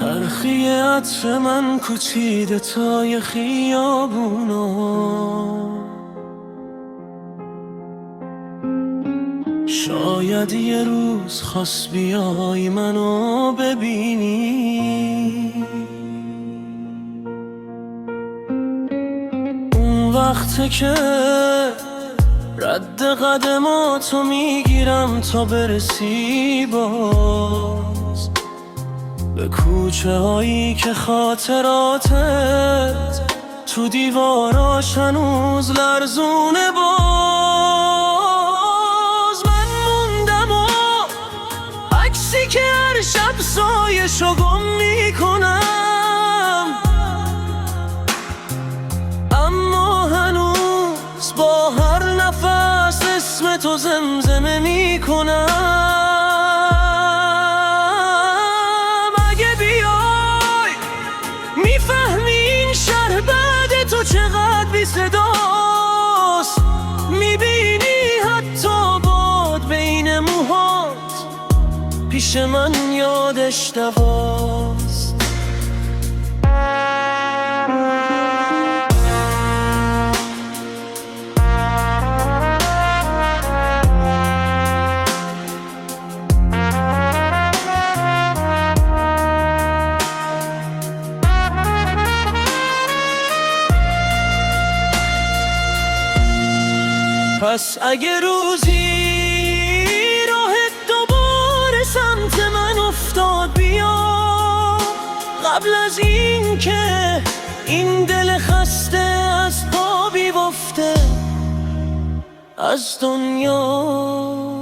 چرخی عطر من کوچیده تای خیابونا، شاید یه روز خواست بیای منو ببینی. اون وقته که رد قدماتو میگیرم تا برسی باز به کوچه هایی که خاطراتت تو دیواراش هنوز لرزونه. باز من موندم و عکسی که هر شب سایشو گم میکنم، اما هنوز با هر نفس اسم تو زمزمه میکنم. تو چقدر بی صداست، میبینی حتی باد بین موهات پیش من یادش دواست. پس اگه روزی راهت دوباره سمت من افتاد، بیا قبل از این که این دل خسته از پا بیفته از دنیا.